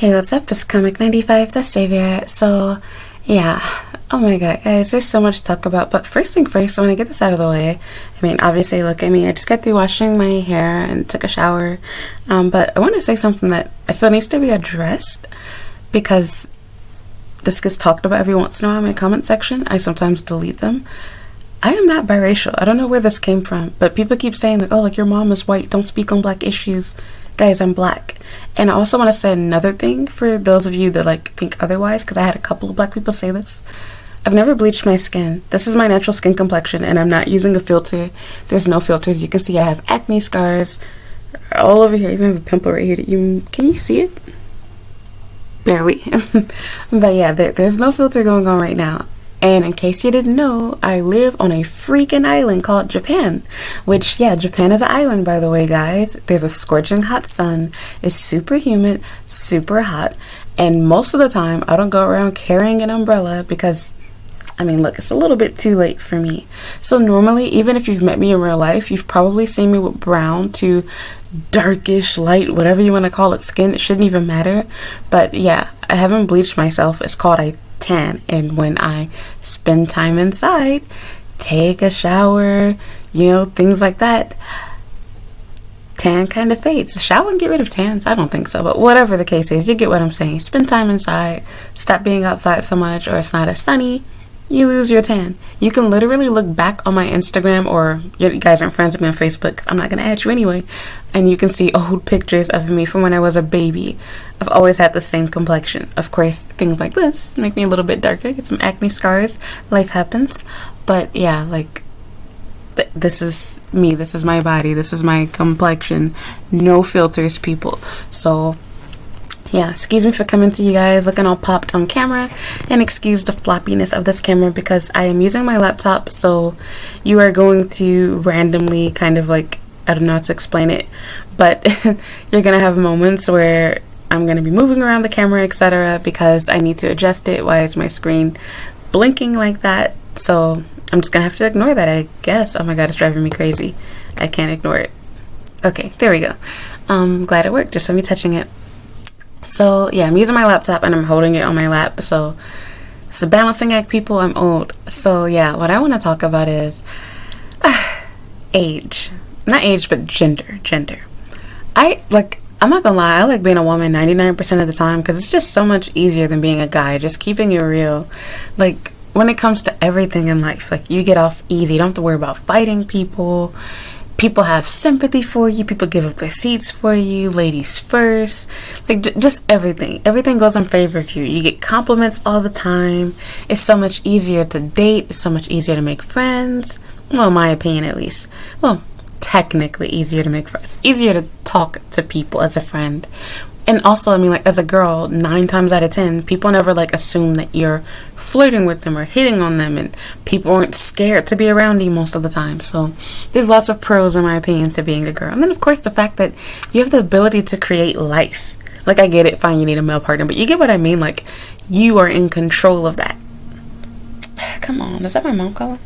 Hey, what's up? It's Comic 95, the Savior. So, yeah. Oh my god, guys, there's so much to talk about. But first thing first, I want to get this out of the way. I mean, obviously, look at me. I just got through washing my hair and took a shower. But I want to say something that I feel needs to be addressed because this gets talked about every once in a while in my comment section. I sometimes delete them. I am not biracial. I don't know where this came from, but people keep saying like, oh, like your mom is white, don't speak on black issues. Guys, I'm black. And I also want to say another thing for those of you that like think otherwise, because I had a couple of black people say this. I've never bleached my skin. This is my natural skin complexion, and I'm not using a filter. There's no filters. You can see I have acne scars all over here. I even have a pimple right here. Can you see it? Barely. But yeah, there's no filter going on right now. And in case you didn't know, I live on a freaking island called Japan. Which, yeah, Japan is an island, by the way, guys. There's a scorching hot sun. It's super humid, super hot. And most of the time, I don't go around carrying an umbrella because, I mean, look, it's a little bit too late for me. So normally, even if you've met me in real life, you've probably seen me with brown to darkish, light, whatever you want to call it, skin. It shouldn't even matter. But yeah, I haven't bleached myself. It's called a tan. And when I spend time inside, take a shower, things like that, tan kind of fades. Shower and get rid of tans? I don't think so, but whatever the case is, you get what I'm saying. Spend time inside, stop being outside so much, or it's not as sunny, you lose your tan. You can literally look back on my Instagram, or you guys aren't friends with me on Facebook because I'm not going to add you anyway, and you can see old pictures of me from when I was a baby. I've always had the same complexion. Of course, things like this make me a little bit darker, get some acne scars, life happens. But yeah, like, this is me, this is my body, this is my complexion. No filters, people. So yeah, excuse me for coming to you guys looking all popped on camera, and excuse the floppiness of this camera because I am using my laptop, so you are going to randomly kind of like, I don't know how to explain it, but you're gonna have moments where I'm gonna be moving around the camera, etc., because I need to adjust it. Why is my screen blinking like that? So I'm just gonna have to ignore that, I guess. Oh my god, it's driving me crazy. I can't ignore it. Okay, there we go. Glad it worked, just let me touching it. So yeah, I'm using my laptop and I'm holding it on my lap, so it's a balancing act, people. I'm old. So yeah, what I want to talk about is age. Not age, but gender. I'm not gonna lie, I like being a woman 99% of the time because it's just so much easier than being a guy, just keeping it real. Like, when it comes to everything in life, like, you get off easy. You don't have to worry about fighting people. People have sympathy for you. People give up their seats for you. Ladies first. Like, just everything. Everything goes in favor of you. You get compliments all the time. It's so much easier to date. It's so much easier to make friends. Well, in my opinion, at least. Well, technically easier to make friends. Easier to talk to people as a friend. And also, I mean, like, as a girl, 9 times out of 10, people never, like, assume that you're flirting with them or hitting on them, and people aren't scared to be around you most of the time. So there's lots of pros, in my opinion, to being a girl. And then, of course, the fact that you have the ability to create life. Like, I get it, fine, you need a male partner, but you get what I mean? Like, you are in control of that. Come on, is that my mom calling?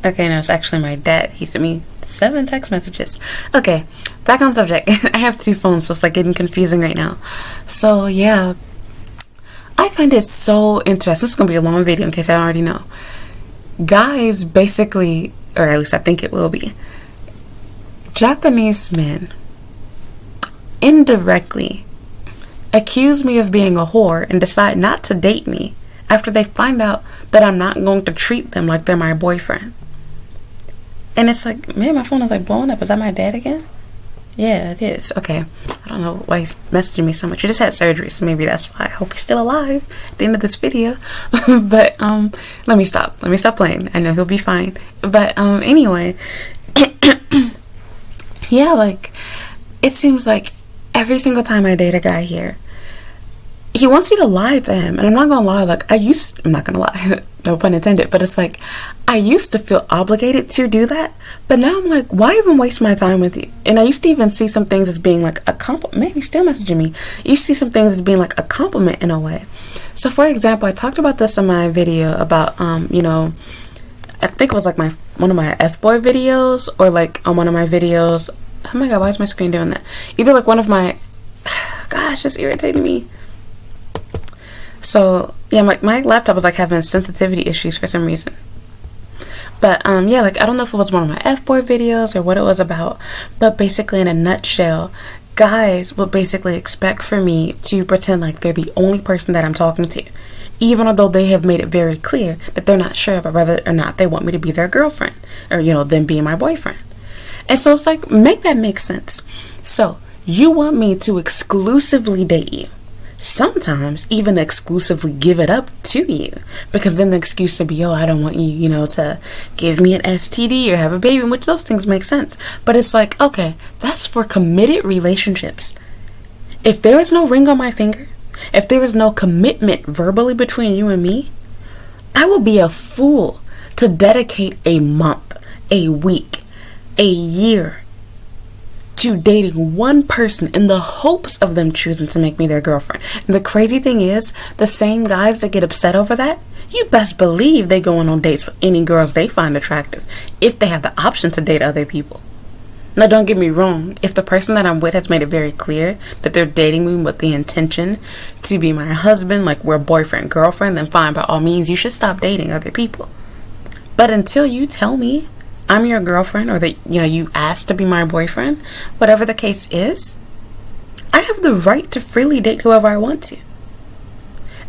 Okay, no, it's actually my dad. He sent me 7 text messages. Okay, back on subject. I have 2 phones, so it's like getting confusing right now. So yeah, I find it so interesting. This is gonna be a long video in case I don't already know. Guys basically, or at least I think it will be, Japanese men indirectly accuse me of being a whore and decide not to date me after they find out that I'm not going to treat them like they're my boyfriend. And it's like, man, my phone is like blowing up. Is that my dad again? Yeah, it is. Okay. I don't know why he's messaging me so much. He just had surgery, so maybe that's why. I hope he's still alive at the end of this video. But let me stop. Let me stop playing. I know he'll be fine. But anyway, yeah, like, it seems like every single time I date a guy here, he wants you to lie to him. And I'm not gonna lie, like, I'm not gonna lie, no pun intended, but it's like, I used to feel obligated to do that, but now I'm like, why even waste my time with you? And I used to even see some things as being like a compliment. Man, he's still messaging me. You see some things as being like a compliment in a way. So for example, I talked about this in my video about, I think it was like one of my F-boy videos, or like on one of my videos. Oh my god, why is my screen doing that? Either like one of my, gosh, it's irritating me. So yeah, my laptop was like having sensitivity issues for some reason. But yeah, like I don't know if it was one of my F-boy videos or what it was about, but basically in a nutshell, guys would basically expect for me to pretend like they're the only person that I'm talking to, even though they have made it very clear that they're not sure about whether or not they want me to be their girlfriend, or them being my boyfriend. And so it's like, make that make sense. So you want me to exclusively date you, sometimes even exclusively give it up to you, because then the excuse to be, oh, I don't want you, to give me an STD or have a baby, which those things make sense. But it's like, okay, that's for committed relationships. If there is no ring on my finger, if there is no commitment verbally between you and me, I will be a fool to dedicate a month, a week, a year to dating one person in the hopes of them choosing to make me their girlfriend. And the crazy thing is, the same guys that get upset over that, you best believe they going on dates with any girls they find attractive, if they have the option to date other people. Now, don't get me wrong, if the person that I'm with has made it very clear that they're dating me with the intention to be my husband, like we're boyfriend, girlfriend, then fine, by all means, you should stop dating other people. But until you tell me I'm your girlfriend, or that, you asked to be my boyfriend, whatever the case is, I have the right to freely date whoever I want to.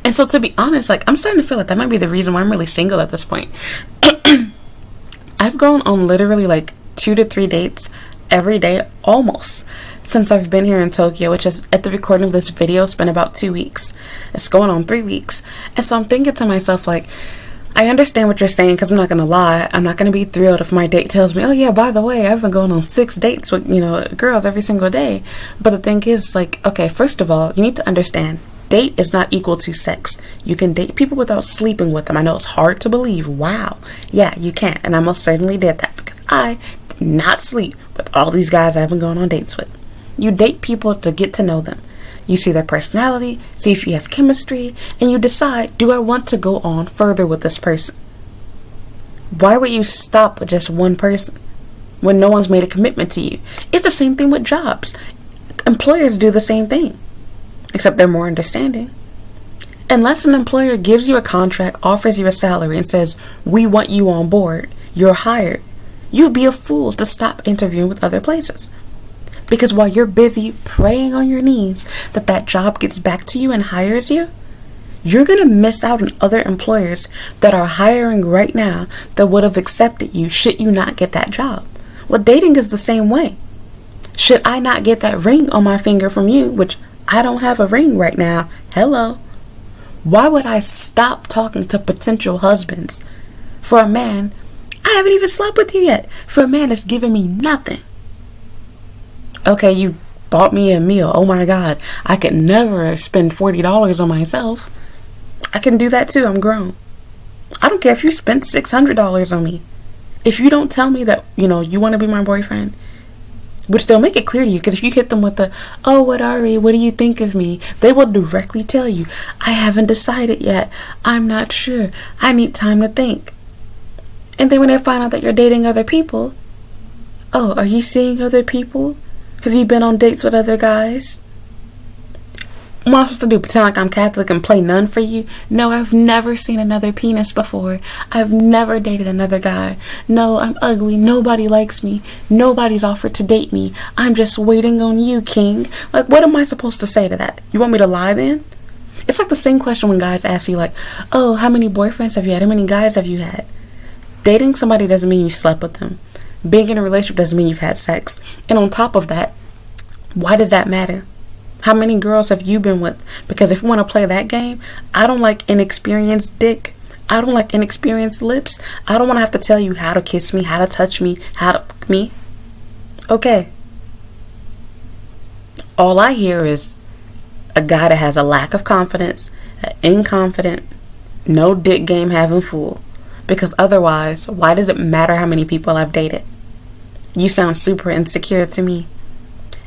And so, to be honest, like, I'm starting to feel like that might be the reason why I'm really single at this point. I've gone on literally like 2 to 3 dates every day almost since I've been here in Tokyo, which is, at the recording of this video, it's been about 2 weeks. It's going on 3 weeks. And so I'm thinking to myself, like, I understand what you're saying, because I'm not going to lie. I'm not going to be thrilled if my date tells me, oh yeah, by the way, I've been going on 6 dates with, girls every single day. But the thing is, like, okay, first of all, you need to understand, date is not equal to sex. You can date people without sleeping with them. I know it's hard to believe. Wow. Yeah, you can. And I most certainly did that, because I did not sleep with all these guys I've been going on dates with. You date people to get to know them. You see their personality, see if you have chemistry, and you decide, do I want to go on further with this person? Why would you stop with just one person when no one's made a commitment to you? It's the same thing with jobs. Employers do the same thing, except they're more understanding. Unless an employer gives you a contract, offers you a salary, and says, we want you on board, you're hired, you'd be a fool to stop interviewing with other places. Because while you're busy praying on your knees that job gets back to you and hires you, you're going to miss out on other employers that are hiring right now that would have accepted you should you not get that job. Well, dating is the same way. Should I not get that ring on my finger from you, which I don't have a ring right now, hello, why would I stop talking to potential husbands for a man I haven't even slept with you yet, for a man that's giving me nothing? Okay, you bought me a meal. Oh my God, I could never spend $40 on myself. I can do that too. I'm grown. I don't care if you spent $600 on me. If you don't tell me that, you want to be my boyfriend, which they'll make it clear to you, because if you hit them with the, oh, what do you think of me? They will directly tell you, I haven't decided yet. I'm not sure. I need time to think. And then when they find out that you're dating other people, oh, are you seeing other people? Have you been on dates with other guys? What am I supposed to do? Pretend like I'm Catholic and play nun for you? No, I've never seen another penis before. I've never dated another guy. No, I'm ugly. Nobody likes me. Nobody's offered to date me. I'm just waiting on you, king. Like, what am I supposed to say to that? You want me to lie then? It's like the same question when guys ask you, like, oh, how many boyfriends have you had? How many guys have you had? Dating somebody doesn't mean you slept with them. Being in a relationship doesn't mean you've had sex. And on top of that, why does that matter? How many girls have you been with? Because if you want to play that game, I don't like inexperienced dick. I don't like inexperienced lips. I don't want to have to tell you how to kiss me, how to touch me, how to fuck me. Okay. All I hear is a guy that has a lack of confidence, an inconfident, no dick game having fool. Because otherwise, why does it matter how many people I've dated? You sound super insecure to me.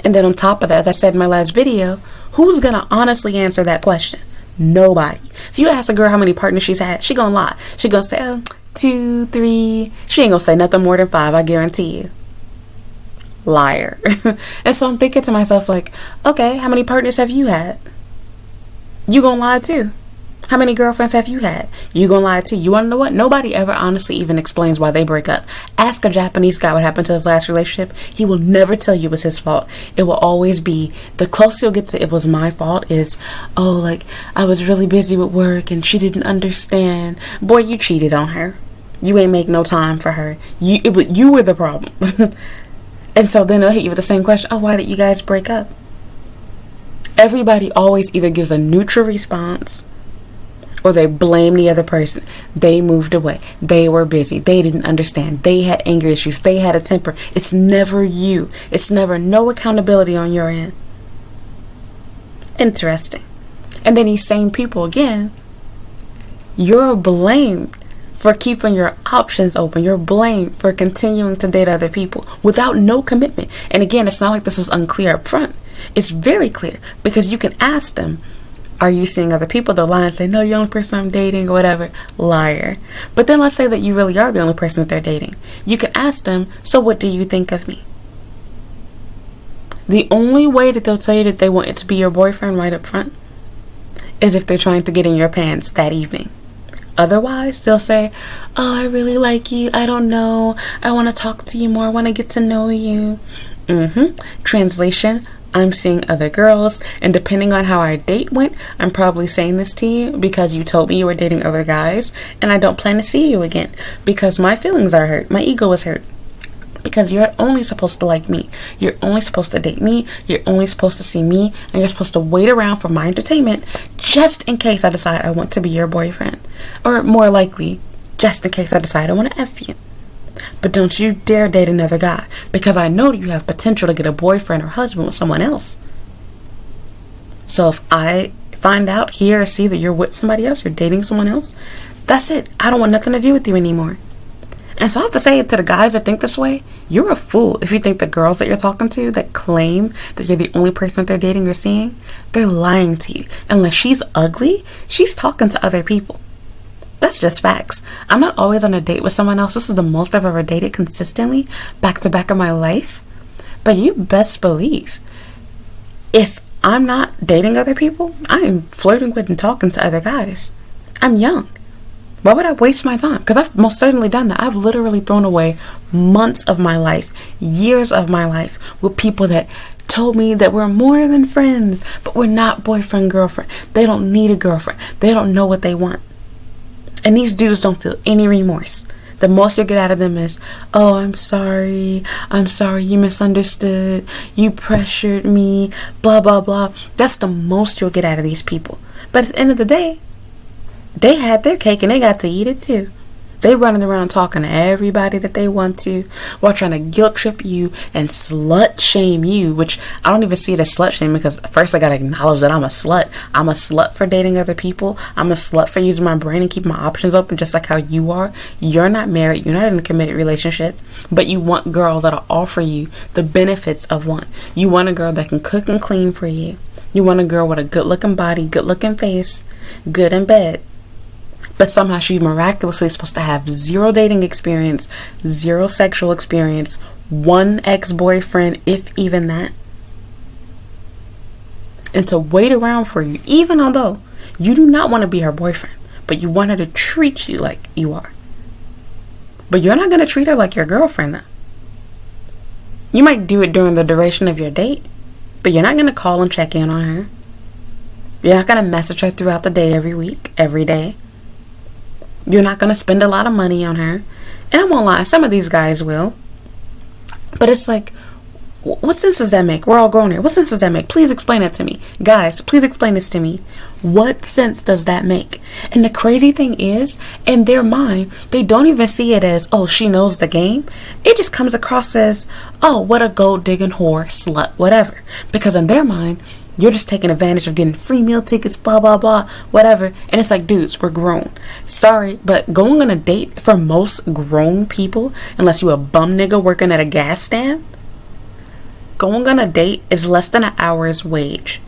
And then on top of that, as I said in my last video, who's going to honestly answer that question? Nobody. If you ask a girl how many partners she's had, she going to lie. She going to say, oh, 2, 3. She ain't gonna say nothing more than 5, I guarantee you. Liar. And so I'm thinking to myself, like, okay, how many partners have you had? You gonna lie too. How many girlfriends have you had? You gonna lie too. You wanna know what? Nobody ever honestly even explains why they break up. Ask a Japanese guy what happened to his last relationship. He will never tell you it was his fault. It will always be, the closest you'll get to it was my fault is, oh, like, I was really busy with work and she didn't understand. Boy, you cheated on her. You ain't make no time for her. You were the problem. And so then they'll hit you with the same question. Oh, why did you guys break up? Everybody always either gives a neutral response or they blame the other person. They moved away. They were busy. They didn't understand. They had anger issues. They had a temper. It's never you. It's never no accountability on your end. Interesting. And then these same people again, you're blamed for keeping your options open. You're blamed for continuing to date other people without no commitment. And again, it's not like this was unclear up front. It's very clear because you can ask them, are you seeing other people? They'll lie and say, no, you're the only person I'm dating or whatever. Liar. But then let's say that you really are the only person that they're dating. You can ask them, so what do you think of me? The only way that they'll tell you that they want it to be your boyfriend right up front is if they're trying to get in your pants that evening. Otherwise, they'll say, oh, I really like you. I don't know. I want to talk to you more. I want to get to know you. Translation, I'm seeing other girls. And depending on how our date went, I'm probably saying this to you because you told me you were dating other guys. And I don't plan to see you again because my feelings are hurt. My ego is hurt. Because you're only supposed to like me. You're only supposed to date me. You're only supposed to see me. And you're supposed to wait around for my entertainment just in case I decide I want to be your boyfriend. Or more likely, just in case I decide I want to F you. But don't you dare date another guy. Because I know that you have potential to get a boyfriend or husband with someone else. So if I find out, hear, or see that you're with somebody else, you're dating someone else, that's it. I don't want nothing to do with you anymore. And so I have to say it to the guys that think this way, you're a fool if you think the girls that you're talking to that claim that you're the only person that they're dating or seeing, they're lying to you. Unless she's ugly, she's talking to other people. That's just facts. I'm not always on a date with someone else. This is the most I've ever dated consistently, back to back in my life. But you best believe, if I'm not dating other people, I am flirting with and talking to other guys. I'm young. Why would I waste my time? Because I've most certainly done that. I've literally thrown away months of my life, years of my life with people that told me that we're more than friends, but we're not boyfriend, girlfriend. They don't need a girlfriend. They don't know what they want. And these dudes don't feel any remorse. The most you get out of them is, oh, I'm sorry, you misunderstood, you pressured me, blah, blah, blah. That's the most you'll get out of these people. But at the end of the day, they had their cake and they got to eat it too. They running around talking to everybody that they want to while trying to guilt trip you and slut shame you, which I don't even see it as slut shame because first I got to acknowledge that I'm a slut. I'm a slut for dating other people. I'm a slut for using my brain and keeping my options open just like how you are. You're not married. You're not in a committed relationship, but you want girls that'll offer you the benefits of one. You want a girl that can cook and clean for you. You want a girl with a good looking body, good looking face, good in bed. But somehow she's miraculously supposed to have zero dating experience, zero sexual experience, one ex-boyfriend, if even that. And to wait around for you, even although you do not want to be her boyfriend, but you want her to treat you like you are. But you're not going to treat her like your girlfriend, though. You might do it during the duration of your date, but you're not going to call and check in on her. You're not going to message her throughout the day, every week, every day. You're not going to spend a lot of money on her. And I won't lie, some of these guys will. But it's like, what sense does that make? We're all grown here. What sense does that make? Please explain it to me. Guys, please explain this to me. What sense does that make? And the crazy thing is, in their mind, they don't even see it as, oh, she knows the game. It just comes across as, oh, what a gold digging whore, slut, whatever. Because in their mind, you're just taking advantage of getting free meal tickets, blah, blah, blah, whatever. And it's like, dudes, we're grown. Sorry, but going on a date for most grown people, unless you a bum nigga working at a gas stand, going on a date is less than an hour's wage.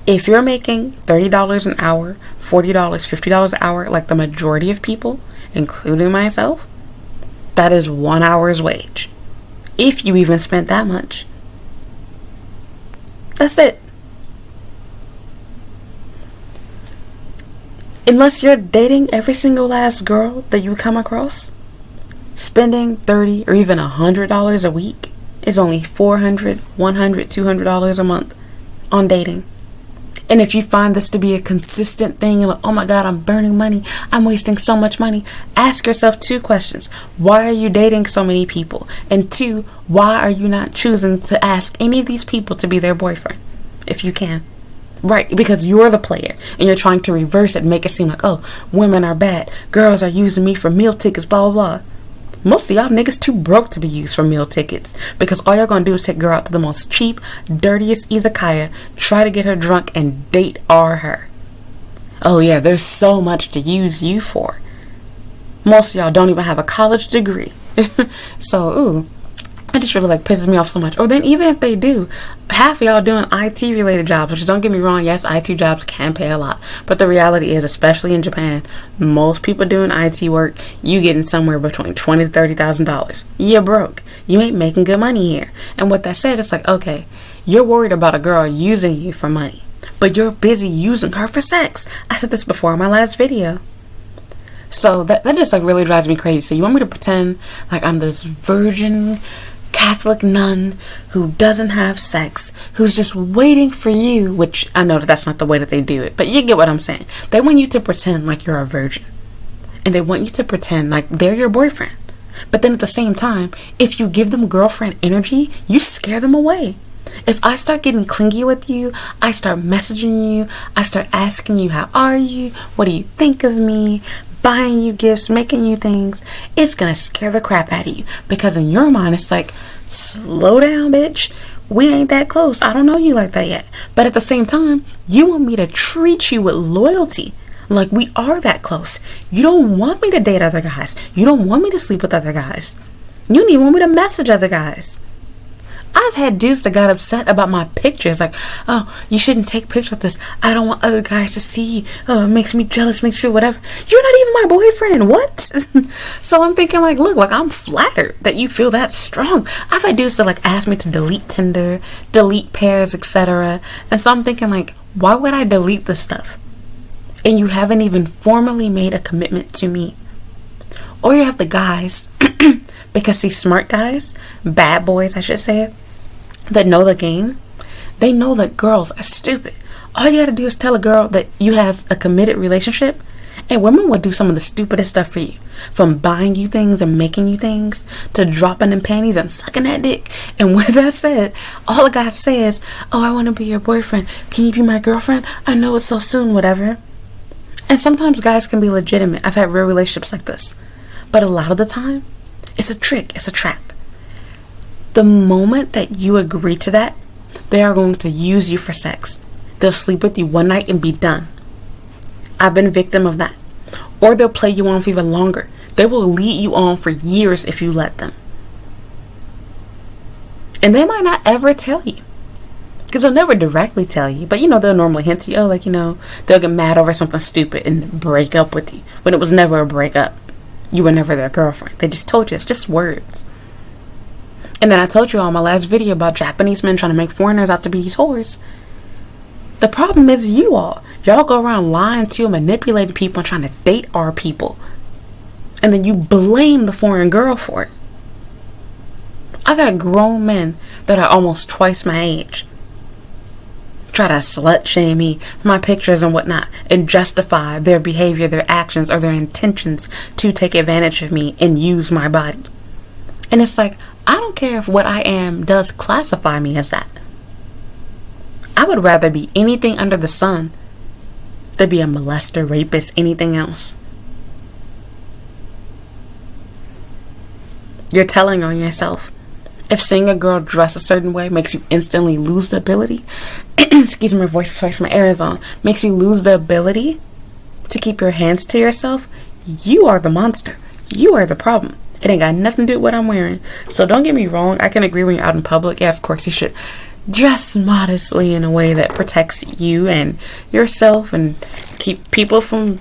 If you're making $30 an hour, $40, $50 an hour, like the majority of people, including myself, that is 1 hour's wage. If you even spent that much. That's it. Unless you're dating every single last girl that you come across, spending $30 or even $100 a week is only $400, $100, $200 a month on dating. And if you find this to be a consistent thing, and like, oh my God, I'm burning money, I'm wasting so much money, ask yourself 2 questions. Why are you dating so many people? And 2, why are you not choosing to ask any of these people to be their boyfriend? If you can. Right, because you're the player and you're trying to reverse it and make it seem like, oh, women are bad, girls are using me for meal tickets, blah, blah, blah. Most of y'all niggas too broke to be used for meal tickets, because all y'all gonna do is take girl out to the most cheap, dirtiest izakaya, try to get her drunk, and date her. Oh yeah, there's so much to use you for. Most of y'all don't even have a college degree. So, ooh, it just really pisses me off so much. Or then even if they do, half of y'all doing IT related jobs, which don't get me wrong, yes, IT jobs can pay a lot, but the reality is, especially in Japan, most people doing IT work, you getting somewhere between $20,000 to $30,000. You're broke. You ain't making good money here. And with that said, it's like, okay, you're worried about a girl using you for money, but you're busy using her for sex. I said this before in my last video. So that just really drives me crazy. So you want me to pretend like I'm this virgin Catholic nun who doesn't have sex, who's just waiting for you, which I know that's not the way that they do it, but you get what I'm saying. They want you to pretend like you're a virgin, and they want you to pretend like they're your boyfriend. But then at the same time, if you give them girlfriend energy, you scare them away. If I start getting clingy with you, I start messaging you, I start asking you, how are you? What do you think of me? Buying you gifts, making you things, it's gonna scare the crap out of you, because in your mind it's like, slow down, bitch, we ain't that close, I don't know you like that yet. But at the same time, you want me to treat you with loyalty, like we are that close. You don't want me to date other guys, you don't want me to sleep with other guys, you don't even want me to message other guys. I've had dudes that got upset about my pictures, like, oh, you shouldn't take pictures of this, I don't want other guys to see you, oh, it makes me jealous, makes me feel whatever. You're not even my boyfriend, what? So I'm thinking like, look, like I'm flattered that you feel that strong. I've had dudes that ask me to delete Tinder, delete pairs, etc. And so I'm thinking like, why would I delete this stuff? And you haven't even formally made a commitment to me. Or you have the guys, because see, smart guys, bad boys I should say, that know the game, they know that girls are stupid. All you gotta do is tell a girl that you have a committed relationship, and women will do some of the stupidest stuff for you, from buying you things and making you things to dropping in panties and sucking that dick. And with that said, all the guy says, oh, I want to be your boyfriend, can you be my girlfriend? I know it's so soon, whatever. And sometimes guys can be legitimate. I've had real relationships like this, but a lot of the time it's a trick, it's a trap. The moment that you agree to that, they are going to use you for sex. They'll sleep with you one night and be done. I've been a victim of that. Or they'll play you on for even longer. They will lead you on for years if you let them. And they might not ever tell you, because they'll never directly tell you, but they'll normally hint to you, they'll get mad over something stupid and break up with you, when it was never a breakup. You were never their girlfriend. They just told you it's just words. And then I told you on my last video about Japanese men trying to make foreigners out to be these whores. The problem is y'all go around lying to and manipulating people and trying to date our people, and then you blame the foreign girl for it. I've had grown men that are almost twice my age try to slut shame me for my pictures and whatnot, and justify their behavior, their actions, or their intentions to take advantage of me and use my body. And it's like, I don't care if what I am does classify me as that. I would rather be anything under the sun than be a molester, rapist, anything else. You're telling on yourself. If seeing a girl dress a certain way makes you instantly lose the ability, excuse me, my voice twice, my air is on, makes you lose the ability to keep your hands to yourself, you are the monster. You are the problem. It ain't got nothing to do with what I'm wearing. So don't get me wrong, I can agree when you're out in public, yeah, of course you should dress modestly in a way that protects you and yourself and keep people from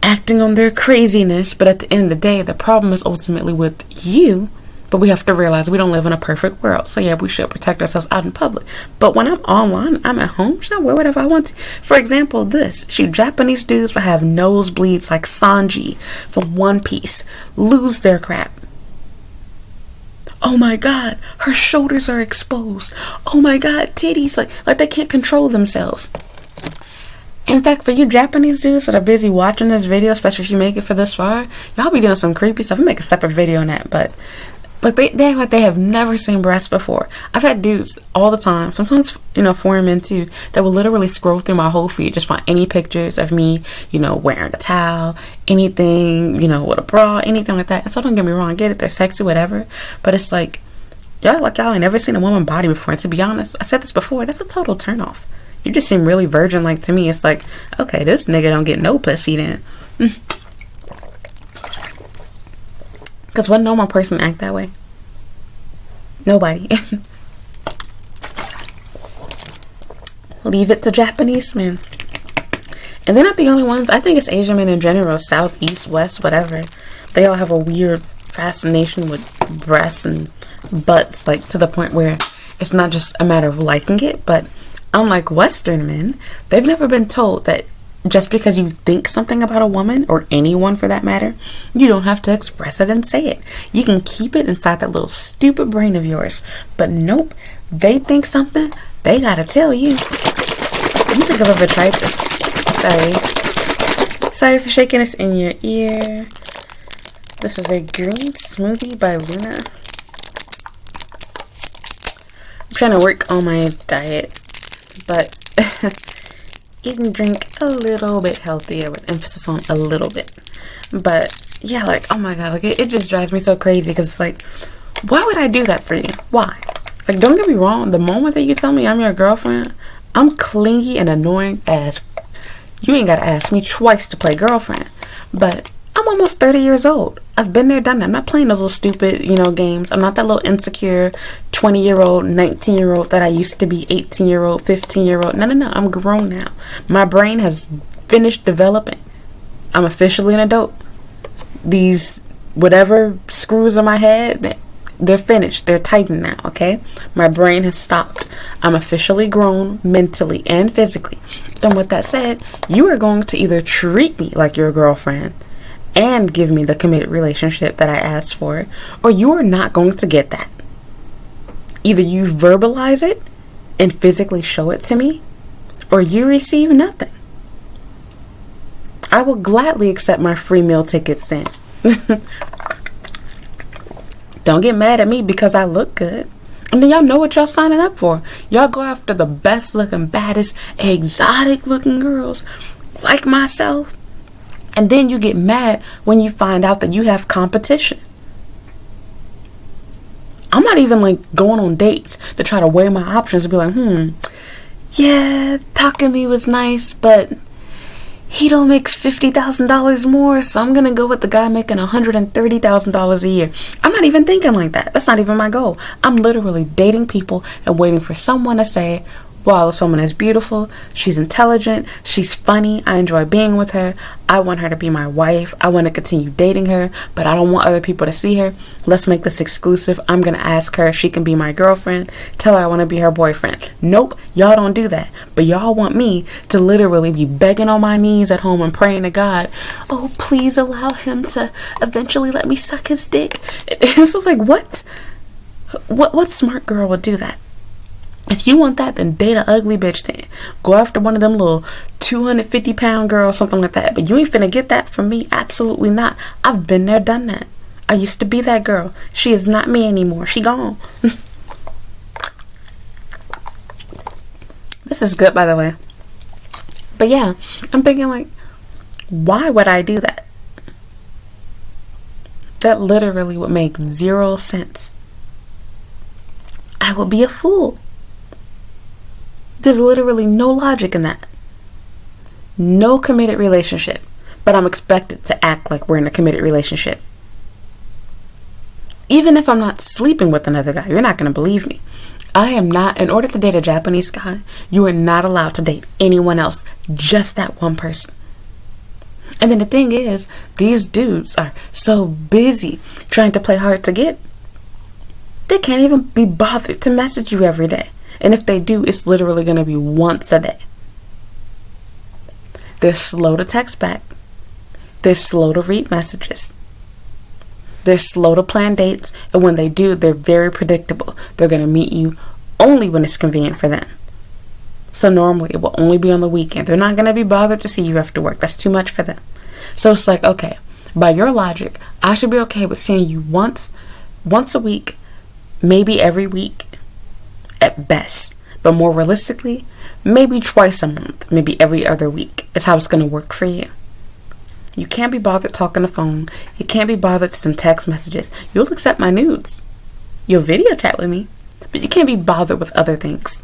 acting on their craziness. But at the end of the day, the problem is ultimately with you. But we have to realize we don't live in a perfect world. So yeah, we should protect ourselves out in public. But when I'm online, I'm at home, should I wear whatever I want to? For example, Japanese dudes will have nosebleeds like Sanji from One Piece lose their crap. Oh my god, her shoulders are exposed. Oh my god, titties, like they can't control themselves. In fact, for you Japanese dudes that are busy watching this video, especially if you make it for this far, y'all be doing some creepy stuff. I'll make a separate video on that, but they act like they have never seen breasts before. I've had dudes all the time, sometimes, foreign men too, that will literally scroll through my whole feed, just find any pictures of me, wearing a towel, anything, with a bra, anything like that. And so don't get me wrong, I get it, they're sexy, whatever. But it's like, y'all ain't never seen a woman body before. And to be honest, I said this before, that's a total turnoff. You just seem really virgin-like to me. It's like, okay, this nigga don't get no pussy then. Because what normal person act that way? Nobody. Leave it to Japanese men. And they're not the only ones. I think it's Asian men in general. South, East, West, whatever. They all have a weird fascination with breasts and butts. Like to the point where it's not just a matter of liking it. But unlike Western men, they've never been told that just because you think something about a woman, or anyone for that matter, you don't have to express it and say it. You can keep it inside that little stupid brain of yours. But nope, they think something, they gotta tell you. I don't think I've ever tried this. Sorry for shaking this in your ear. This is a green smoothie by Luna. I'm trying to work on my diet, but eat and drink a little bit healthier, with emphasis on a little bit. But yeah, oh my god, it just drives me so crazy, because it's like, why would I do that for you? Why? Don't get me wrong, the moment that you tell me I'm your girlfriend, I'm clingy and annoying as you ain't gotta ask me twice to play girlfriend. But I'm almost 30 years old. I've been there, done that. I'm not playing those little stupid, games. I'm not that little insecure 20-year-old, 19-year-old that I used to be, 18-year-old, 15-year-old. No. I'm grown now. My brain has finished developing. I'm officially an adult. These whatever screws in my head, they're finished. They're tightened now, okay? My brain has stopped. I'm officially grown mentally and physically. And with that said, you are going to either treat me like your girlfriend and give me the committed relationship that I asked for, or you are not going to get that. Either you verbalize it and physically show it to me, or you receive nothing. I will gladly accept my free meal tickets then. Don't get mad at me because I look good. And then y'all know what y'all signing up for. Y'all go after the best looking, baddest, exotic looking girls like myself. And then you get mad when you find out that you have competition. I'm not even going on dates to try to weigh my options and be like, yeah, talking to me was nice, but he don't make $50,000 more, so I'm gonna go with the guy making $130,000 a year. I'm not even thinking like that. That's not even my goal. I'm literally dating people and waiting for someone to say, wow, this woman is beautiful, she's intelligent, she's funny, I enjoy being with her, I want her to be my wife, I want to continue dating her, but I don't want other people to see her. Let's make this exclusive. I'm going to ask her if she can be my girlfriend, tell her I want to be her boyfriend. Nope, y'all don't do that. But y'all want me to literally be begging on my knees at home and praying to God, oh, please allow him to eventually let me suck his dick. It's just like, what? What smart girl would do that? If you want that, then date a ugly bitch then. Go after one of them little 250-pound girls, something like that. But you ain't finna get that from me. Absolutely not. I've been there, done that. I used to be that girl. She is not me anymore. She gone. This is good, by the way. But yeah, I'm thinking why would I do that? That literally would make 0 sense. I would be a fool. There's literally no logic in that. No committed relationship, but I'm expected to act like we're in a committed relationship. Even if I'm not sleeping with another guy, you're not going to believe me. I am not, in order to date a Japanese guy, you are not allowed to date anyone else, just that one person. And then the thing is, these dudes are so busy trying to play hard to get, they can't even be bothered to message you every day. And if they do, it's literally going to be once a day. They're slow to text back. They're slow to read messages. They're slow to plan dates. And when they do, they're very predictable. They're going to meet you only when it's convenient for them. So normally it will only be on the weekend. They're not going to be bothered to see you after work. That's too much for them. So it's like, okay, by your logic, I should be okay with seeing you once a week, maybe every week at best. But more realistically, maybe twice a month, maybe every other week is how it's going to work for you. You can't be bothered talking on the phone. You can't be bothered to send text messages. You'll accept my nudes. You'll video chat with me, but you can't be bothered with other things.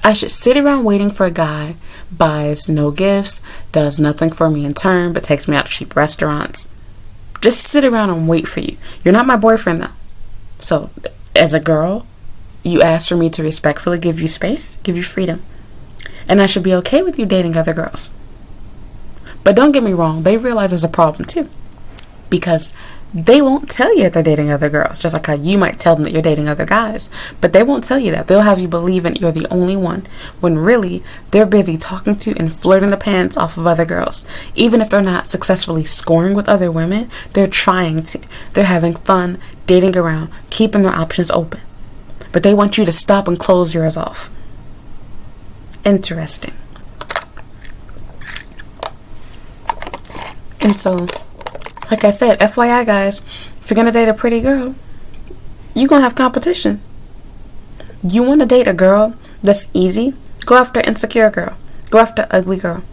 I should sit around waiting for a guy, buys no gifts, does nothing for me in turn, but takes me out to cheap restaurants. Just sit around and wait for you. You're not my boyfriend though. So, as a girl, you ask for me to respectfully give you space, give you freedom. And I should be okay with you dating other girls. But don't get me wrong, they realize there's a problem too. Because they won't tell you they're dating other girls, just like how you might tell them that you're dating other guys. But they won't tell you that. They'll have you believing you're the only one, when really they're busy talking to and flirting the pants off of other girls. Even if they're not successfully scoring with other women, they're trying to. They're having fun, dating around, keeping their options open. But they want you to stop and close yours off. Interesting. And so, like I said, FYI guys, if you're going to date a pretty girl, you're going to have competition. You want to date a girl that's easy? Go after insecure girl. Go after ugly girl.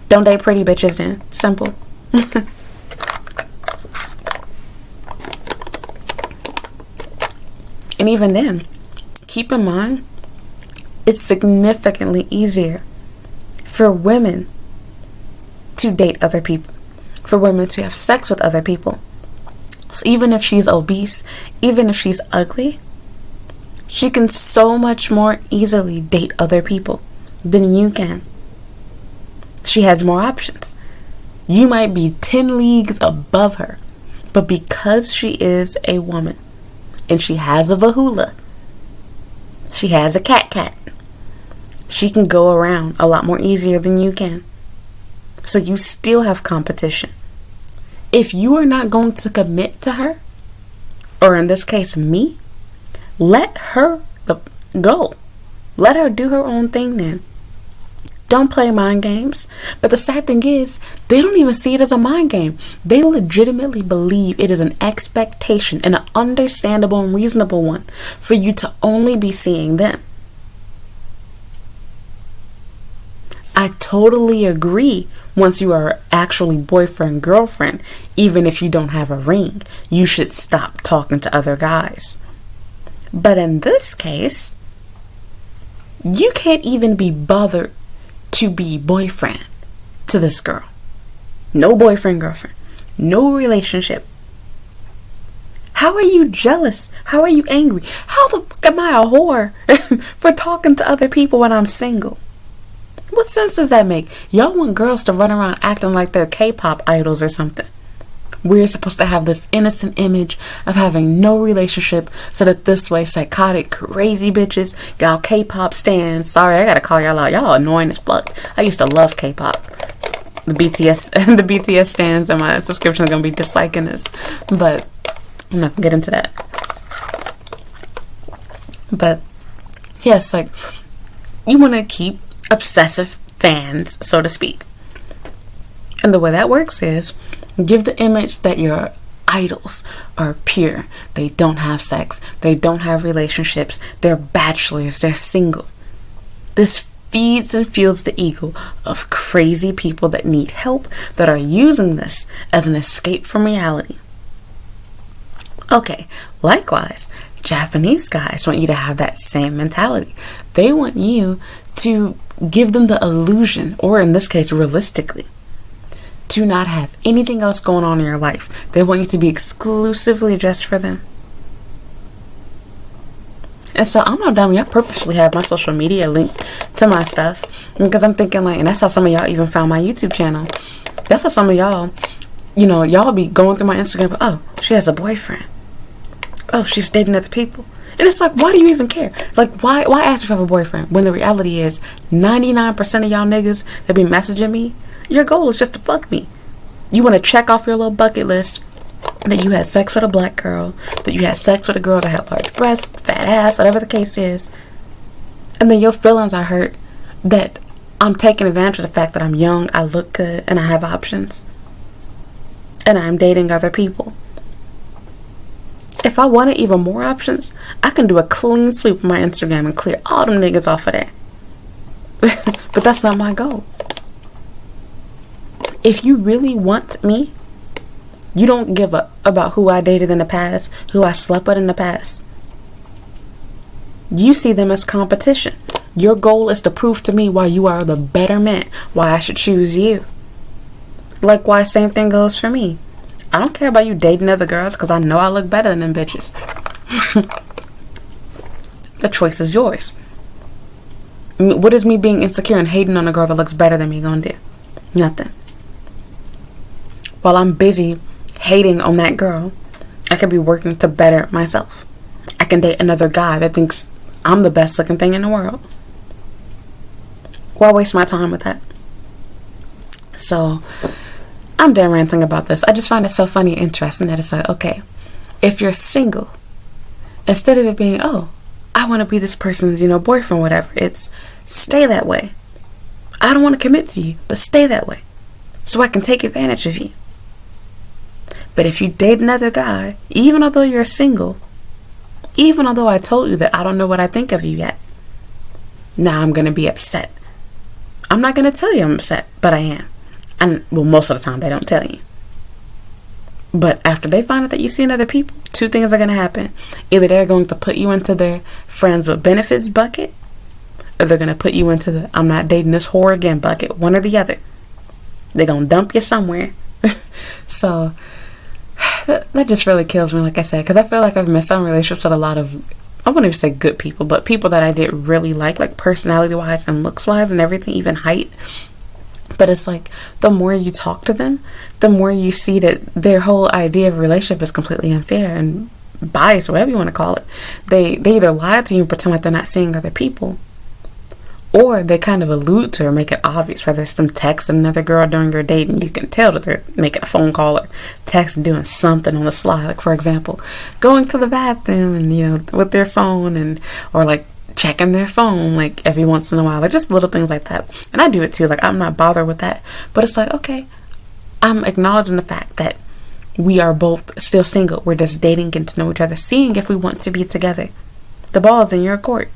Don't date pretty bitches then. Simple. And even then, keep in mind, it's significantly easier for women to date other people, for women to have sex with other people. So even if she's obese, even if she's ugly, she can so much more easily date other people than you can. She has more options. You might be 10 leagues above her, but because she is a woman and she has a vahula, she has a cat, she can go around a lot more easier than you can. So you still have competition. If you are not going to commit to her, or in this case me, let her go. Let her do her own thing then. Don't play mind games. But the sad thing is, they don't even see it as a mind game. They legitimately believe it is an expectation, and an understandable and reasonable one, for you to only be seeing them. I totally agree. Once you are actually boyfriend, girlfriend, even if you don't have a ring, you should stop talking to other guys. But in this case, you can't even be bothered to be boyfriend to this girl. No boyfriend, girlfriend. No relationship. How are you jealous? How are you angry? How the fuck am I a whore for talking to other people when I'm single? What sense does that make? Y'all want girls to run around acting like they're K-pop idols or something. We're supposed to have this innocent image of having no relationship, so that this way psychotic, crazy bitches, y'all K-pop stans. Sorry, I gotta call y'all out. Y'all annoying as fuck. I used to love K-pop. The BTS stans and my subscription are gonna be disliking this, but I'm not gonna get into that. But yes, like, you want to keep obsessive fans, so to speak. And the way that works is give the image that your idols are pure. They don't have sex. They don't have relationships. They're bachelors. They're single. This feeds and fuels the ego of crazy people that need help, that are using this as an escape from reality. Okay, likewise, Japanese guys want you to have that same mentality. They want you to give them the illusion, or in this case, realistically, to not have anything else going on in your life. They want you to be exclusively just for them. And so I'm not dummy. I purposely have my social media linked to my stuff because I'm thinking like, and that's how some of y'all even found my YouTube channel. That's how some of y'all, y'all be going through my Instagram, but, oh, she has a boyfriend. Oh, she's dating other people. And it's like, why do you even care? Like, why ask if I have a boyfriend when the reality is 99% of y'all niggas that be messaging me, your goal is just to fuck me. You want to check off your little bucket list that you had sex with a black girl, that you had sex with a girl that had large breasts, fat ass, whatever the case is. And then your feelings are hurt that I'm taking advantage of the fact that I'm young, I look good, and I have options. And I'm dating other people. If I wanted even more options, I can do a clean sweep of my Instagram and clear all them niggas off of there. But that's not my goal. If you really want me, you don't give up about who I dated in the past, who I slept with in the past. You see them as competition. Your goal is to prove to me why you are the better man, why I should choose you. Likewise, same thing goes for me. I don't care about you dating other girls because I know I look better than them bitches. The choice is yours. What is me being insecure and hating on a girl that looks better than me gonna do? Nothing. While I'm busy hating on that girl, I could be working to better myself. I can date another guy that thinks I'm the best looking thing in the world. Why waste my time with that? So, I'm done ranting about this. I just find it so funny and interesting that it's like, okay, if you're single, instead of it being, oh, I want to be this person's, boyfriend, whatever, it's stay that way. I don't want to commit to you, but stay that way so I can take advantage of you. But if you date another guy, even although you're single, even although I told you that I don't know what I think of you yet, now I'm going to be upset. I'm not going to tell you I'm upset, but I am. And, well, most of the time they don't tell you. But after they find out that you see other people, two things are going to happen. Either they're going to put you into their friends with benefits bucket, or they're going to put you into the I'm not dating this whore again bucket. One or the other. They're going to dump you somewhere. So, that just really kills me, like I said, because I feel like I've missed on relationships with a lot of, I wouldn't even say good people, but people that I did really like personality-wise and looks-wise and everything, even height. But it's like, the more you talk to them, the more you see that their whole idea of a relationship is completely unfair and biased, whatever you want to call it. They either lie to you and pretend like they're not seeing other people, or they kind of allude to or make it obvious, whether it's them texting another girl during your date and you can tell that they're making a phone call or texting, doing something on the sly. Like, for example, going to the bathroom and, with their phone or like checking their phone like every once in a while, like just little things like that. And I do it too. Like, I'm not bothered with that, but it's like, okay, I'm acknowledging the fact that we are both still single. We're just dating, getting to know each other, seeing if we want to be together. The ball's in your court.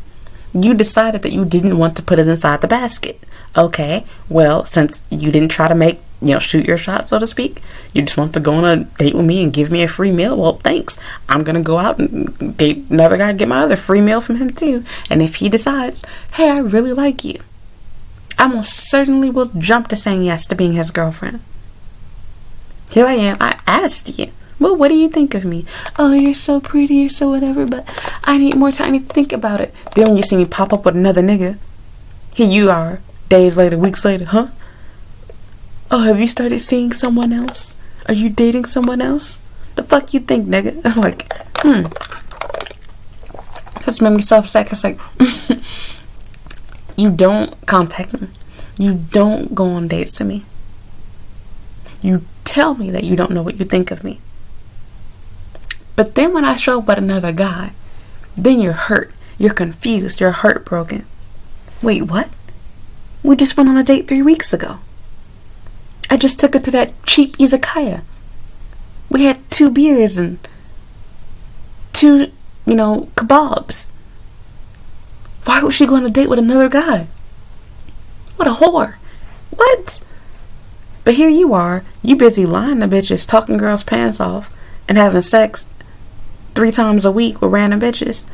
You decided that you didn't want to put it inside the basket. Okay, well, since you didn't try to make, shoot your shot, so to speak, you just want to go on a date with me and give me a free meal. Well, thanks. I'm going to go out and date another guy and get my other free meal from him too. And if he decides, hey, I really like you, I most certainly will jump to saying yes to being his girlfriend. Here I am. I asked you. Well, what do you think of me? Oh, you're so pretty, you're so whatever, but I need more time to think about it. Then when you see me pop up with another nigga, here you are, days later, weeks later, huh? Oh, have you started seeing someone else? Are you dating someone else? The fuck you think, nigga? I'm like, Just made me so upset, cause like, you don't contact me. You don't go on dates with me. You tell me that you don't know what you think of me. But then when I show up with another guy, then you're hurt. You're confused. You're heartbroken. Wait, what? We just went on a date 3 weeks ago. I just took her to that cheap izakaya. We had 2 beers and 2, kebabs. Why would she go on a date with another guy? What a whore. What? But here you are. You busy lying to bitches, talking girls' pants off, and having sex 3 times a week with random bitches.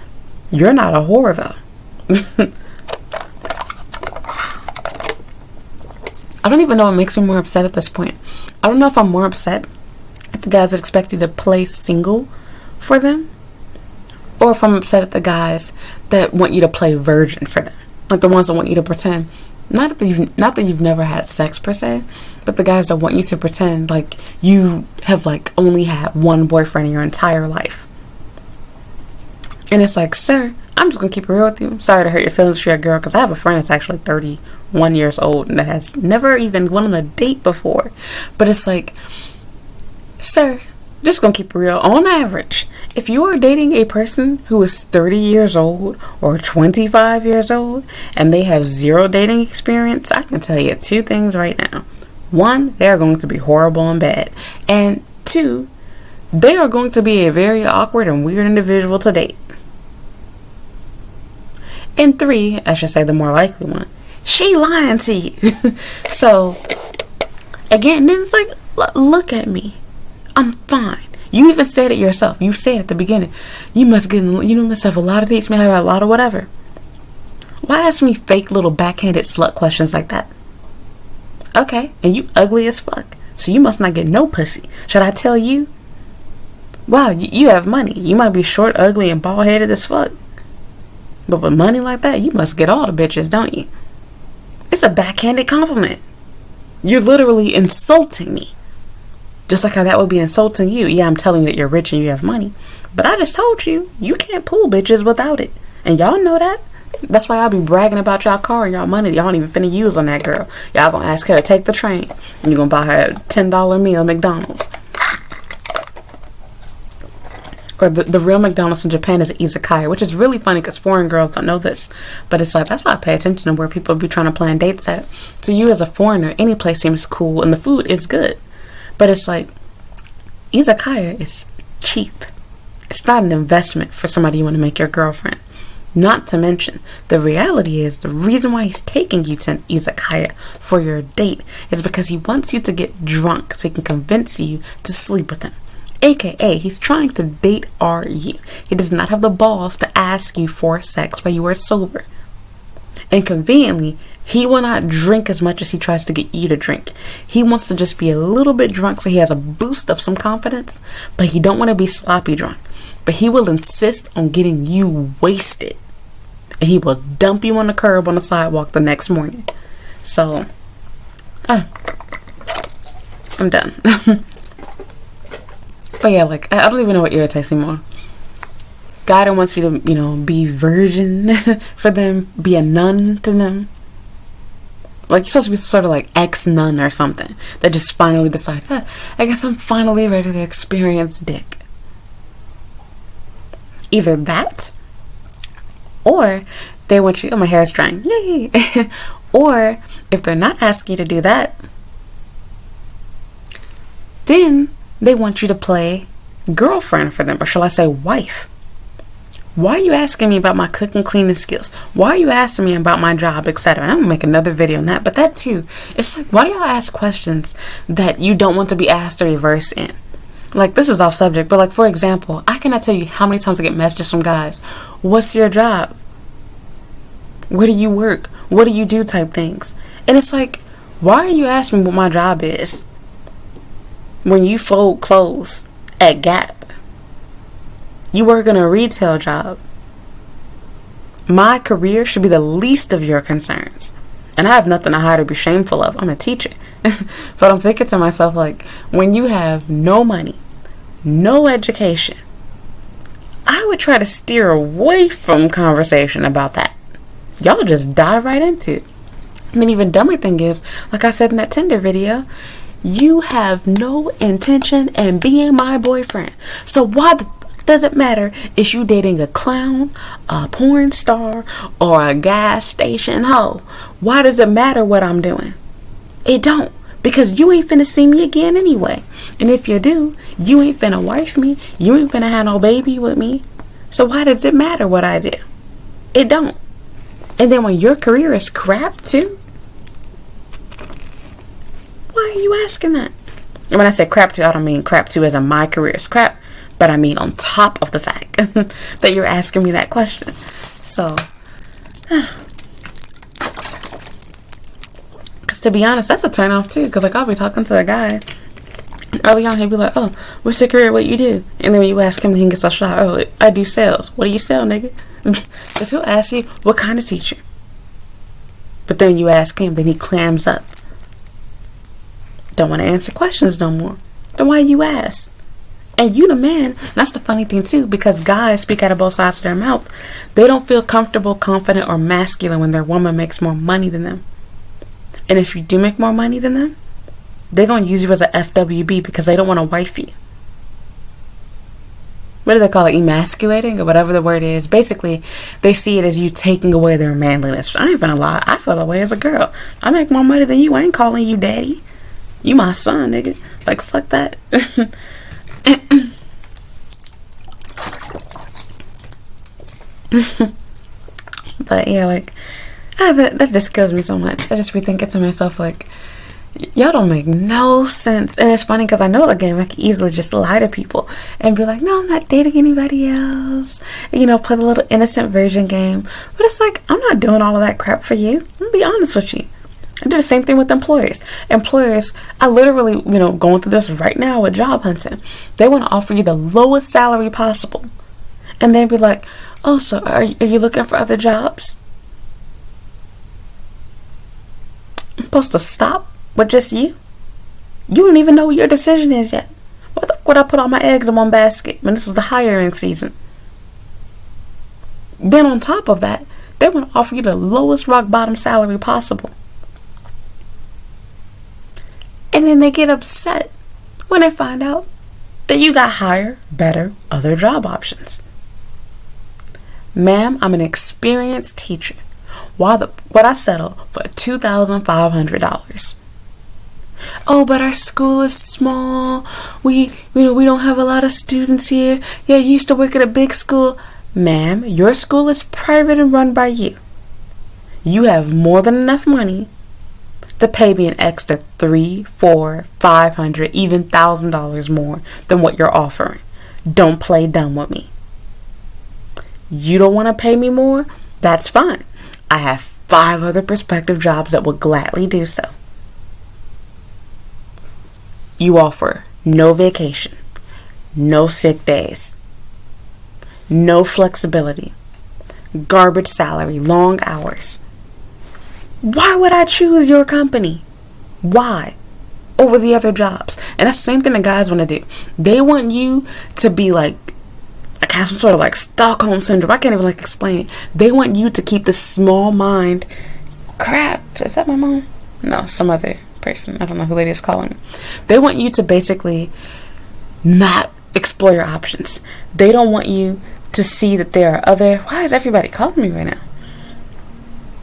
You're not a whore, though. I don't even know what makes me more upset at this point. I don't know if I'm more upset at the guys that expect you to play single for them, Or if I'm upset at the guys that want you to play virgin for them. Like the ones that want you to pretend. Not that you've never had sex per se, but the guys that want you to pretend like you have like only had one boyfriend in your entire life. And it's like, sir, I'm just gonna keep it real with you. Sorry to hurt your feelings if you're a girl, because I have a friend that's actually 31 years old and that has never even gone on a date before. But it's like, sir, just gonna keep it real. On average, if you are dating a person who is 30 years old or 25 years old and they have zero dating experience, I can tell you two things right now. One, they are going to be horrible and bad. And two, they are going to be a very awkward and weird individual to date. And three, I should say the more likely one, she lying to you. So, again, then it's like, look at me. I'm fine. You even said it yourself. You said at the beginning, you must have a lot of dates, may have a lot of whatever. Why ask me fake little backhanded slut questions like that? Okay, and you ugly as fuck, so you must not get no pussy. Should I tell you? Wow, you have money. You might be short, ugly, and bald headed as fuck, but with money like that, you must get all the bitches, don't you? It's a backhanded compliment. You're literally insulting me. Just like how that would be insulting you. Yeah, I'm telling you that you're rich and you have money, but I just told you, you can't pull bitches without it. And y'all know that. That's why y'all be bragging about y'all car and y'all money y'all don't even finna use on that girl. Y'all gonna ask her to take the train and you're gonna buy her a $10 meal at McDonald's. Or the real McDonald's in Japan is izakaya, which is really funny because foreign girls don't know this. But it's like, that's why I pay attention to where people be trying to plan dates at. To you as a foreigner, any place seems cool and the food is good. But it's like, izakaya is cheap. It's not an investment for somebody you want to make your girlfriend. Not to mention, the reality is the reason why he's taking you to an izakaya for your date is because he wants you to get drunk so he can convince you to sleep with him. AKA, he's trying to date you. He does not have the balls to ask you for sex while you are sober. And conveniently, he will not drink as much as he tries to get you to drink. He wants to just be a little bit drunk so he has a boost of some confidence, but he don't want to be sloppy drunk. But he will insist on getting you wasted. And he will dump you on the curb on the sidewalk the next morning. So, I'm done. But yeah, like, I don't even know what irritates me more. God wants you to, be virgin for them, be a nun to them. Like, you're supposed to be sort of like ex-nun or something that just finally decide, I guess I'm finally ready to experience dick. Either that, or they want you, my hair is drying, yay. Or if they're not asking you to do that, then they want you to play girlfriend for them, or shall I say wife. Why are you asking me about my cooking, cleaning skills? Why are you asking me about my job, etc.? I'm gonna make another video on that, but that too, it's like, why do y'all ask questions that you don't want to be asked or reverse in? Like, this is off subject, but like, for example, I cannot tell you how many times I get messages from guys. What's your job? Where do you work? What do you do type things? And it's like, why are you asking me what my job is when you fold clothes at Gap? You work in a retail job. My career should be the least of your concerns. And I have nothing to hide or be shameful of. I'm a teacher. But I'm thinking to myself, like, when you have no money, no education, I would try to steer away from conversation about that. Y'all just dive right into it. I mean, even dumber thing is, like I said in that Tinder video, you have no intention in being my boyfriend. So why the does it matter if you dating a clown, a porn star, or a gas station hoe? Why does it matter what I'm doing? It don't. Because you ain't finna see me again anyway. And if you do, you ain't finna wife me. You ain't finna have no baby with me. So why does it matter what I do? It don't. And then when your career is crap too, why are you asking that? And when I say crap too, I don't mean crap too as in my career is crap. But I mean on top of the fact that you're asking me that question. So, because to be honest, that's a turn off too. Because like, I'll be talking to a guy Early on, he'd be like, oh, what's your career? What you do? And then when you ask him, he gets a shot. Oh, I do sales. What do you sell, nigga? Because he'll ask you, what kind of teacher? But then you ask him, then he clams up. Don't want to answer questions no more. Then why you ask? And you the man. That's the funny thing too, because guys speak out of both sides of their mouth. They don't feel comfortable, confident, or masculine when their woman makes more money than them. And if you do make more money than them, they're going to use you as a FWB because they don't want to wife you. What do they call it? Emasculating or whatever the word is. Basically, they see it as you taking away their manliness. I ain't gonna lie. I feel that way as a girl. I make more money than you. I ain't calling you daddy. You my son, nigga. Like, fuck that. But yeah, like, that just kills me so much. I just be thinking to myself, like, y'all don't make no sense. And it's funny because I know the game. I can easily just lie to people and be like, no, I'm not dating anybody else. And, you know, play the little innocent version game. But it's like, I'm not doing all of that crap for you. I'm gonna be honest with you. I do the same thing with employers. Employers, I literally, you know, going through this right now with job hunting. They want to offer you the lowest salary possible. And they'd be like, oh, so are you looking for other jobs? I'm supposed to stop with just you? You don't even know what your decision is yet. What the fuck would I put all my eggs in one basket when this is the hiring season? Then on top of that, they want to offer you the lowest rock bottom salary possible. And then they get upset when they find out that you got higher, better, other job options. Ma'am, I'm an experienced teacher. Why'd I settle for $2,500? Oh, but our school is small. We don't have a lot of students here. Yeah, you used to work at a big school. Ma'am, your school is private and run by you. You have more than enough money to pay me an extra $300, $400, $500, even $1,000 more than what you're offering. Don't play dumb with me. You don't want to pay me more? That's fine. I have 5 other prospective jobs that will gladly do so. You offer no vacation, no sick days, no flexibility, garbage salary, long hours. Why would I choose your company? Why? Over the other jobs. And that's the same thing the guys want to do. They want you to be like have some sort of like Stockholm syndrome. I can't even like explain it. They want you to keep the small mind. Crap. Is that my mom? No, some other person. I don't know who lady is calling me. They want you to basically not explore your options. They don't want you to see that there are other... Why is everybody calling me right now?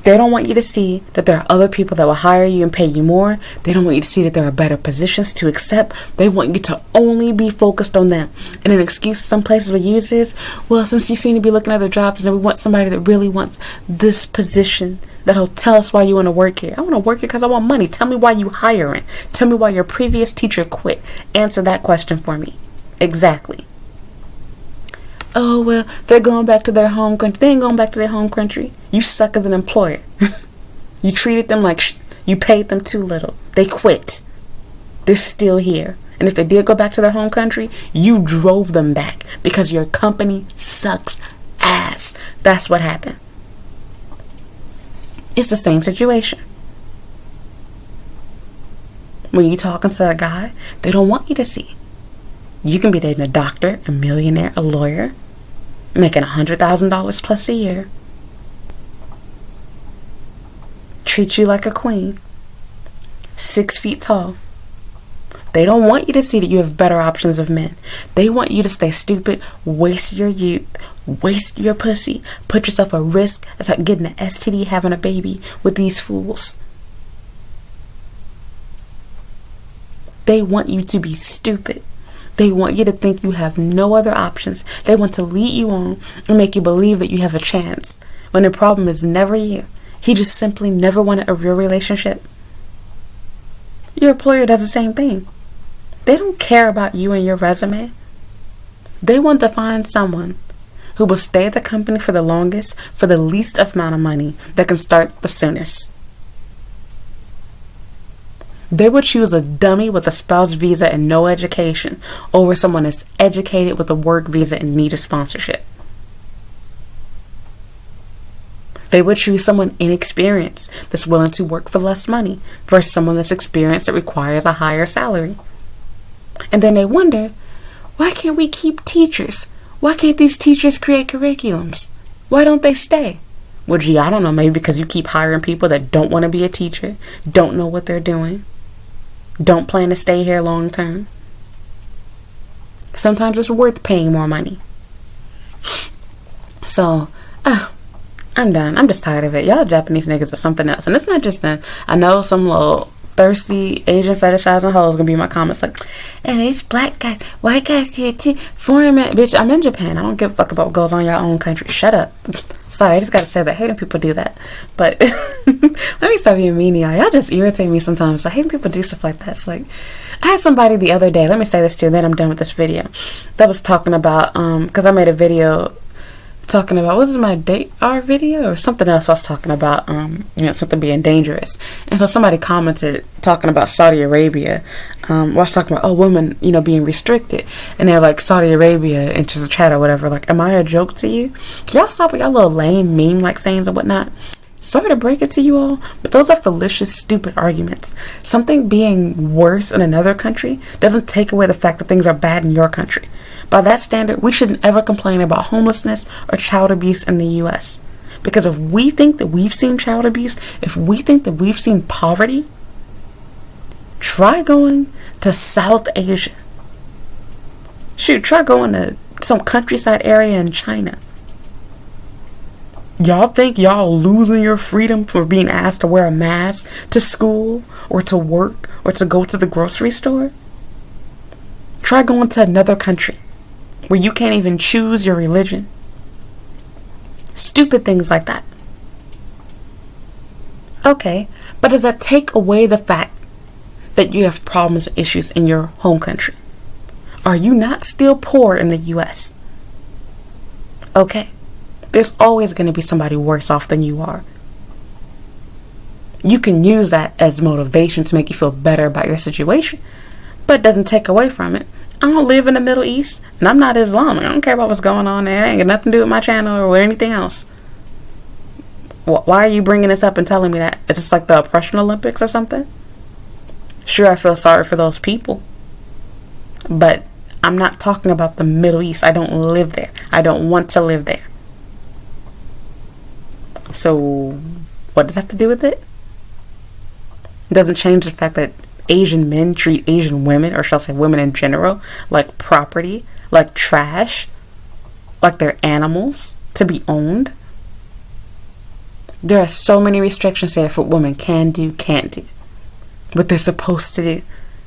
They don't want you to see that there are other people that will hire you and pay you more. They don't want you to see that there are better positions to accept. They want you to only be focused on them. And an excuse some places will use is, well, since you seem to be looking at other jobs, and we want somebody that really wants this position, that'll tell us why you want to work here. I want to work here because I want money. Tell me why you hiring. Tell me why your previous teacher quit. Answer that question for me. Exactly. Oh, well, they're going back to their home country. They ain't going back to their home country. You suck as an employer. You treated them like you paid them too little. They quit. They're still here. And if they did go back to their home country, you drove them back because your company sucks ass. That's what happened. It's the same situation. When you talking to a guy, they don't want you to see. You can be dating a doctor, a millionaire, a lawyer, making $100,000 plus a year. Treat you like a queen. 6 feet tall. They don't want you to see that you have better options of men. They want you to stay stupid, waste your youth, waste your pussy, put yourself at risk of getting an STD, having a baby with these fools. They want you to be stupid. They want you to think you have no other options. They want to lead you on and make you believe that you have a chance, when the problem is never you. He just simply never wanted a real relationship. Your employer does the same thing. They don't care about you and your resume. They want to find someone who will stay at the company for the longest, for the least amount of money, that can start the soonest. They would choose a dummy with a spouse visa and no education over someone that's educated with a work visa and need a sponsorship. They would choose someone inexperienced that's willing to work for less money versus someone that's experienced that requires a higher salary. And then they wonder, why can't we keep teachers? Why can't these teachers create curriculums? Why don't they stay? Well, gee, I don't know. Maybe because you keep hiring people that don't want to be a teacher, don't know what they're doing, don't plan to stay here long term. Sometimes it's worth paying more money. So, I'm done. I'm just tired of it. Y'all Japanese niggas are something else. And it's not just them. I know some little thirsty Asian fetishizing hoes gonna be in my comments like, and these black guys, white guys here too, foreign men. Bitch, I'm in Japan. I don't give a fuck about what goes on in your own country. Shut up. Sorry, I just gotta say that. Hating people do that. But let me stop being mean to y'all. Y'all just irritate me sometimes. I hate when people do stuff like that. It's like, I had somebody the other day, let me say this too, and then I'm done with this video, that was talking about, because I made a video talking about, was it my date our video or something else I was talking about, something being dangerous. And so somebody commented talking about Saudi Arabia, I was talking about, women, being restricted, and they're like, Saudi Arabia enters the chat or whatever, like, am I a joke to you? Can y'all stop with y'all little lame meme like sayings and whatnot? Sorry to break it to you all, but those are fallacious, stupid arguments. Something being worse in another country doesn't take away the fact that things are bad in your country. By that standard, we shouldn't ever complain about homelessness or child abuse in the U.S. Because if we think that we've seen child abuse, if we think that we've seen poverty, try going to South Asia. Shoot, try going to some countryside area in China. Y'all think y'all losing your freedom for being asked to wear a mask to school or to work or to go to the grocery store? Try going to another country where you can't even choose your religion. Stupid things like that. Okay, but does that take away the fact that you have problems and issues in your home country? Are you not still poor in the U.S.? Okay, there's always going to be somebody worse off than you are. You can use that as motivation to make you feel better about your situation, but it doesn't take away from it. I don't live in the Middle East, and I'm not Islamic. I don't care about what's going on there. It ain't got nothing to do with my channel or with anything else. Why are you bringing this up and telling me that? It's just like the oppression Olympics or something? Sure, I feel sorry for those people, but I'm not talking about the Middle East. I don't live there. I don't want to live there. So, what does that have to do with it? It doesn't change the fact that Asian men treat Asian women, or shall I say women in general, like property, like trash, like they're animals to be owned. There are so many restrictions here for what women can do, can't do, what they're supposed to do.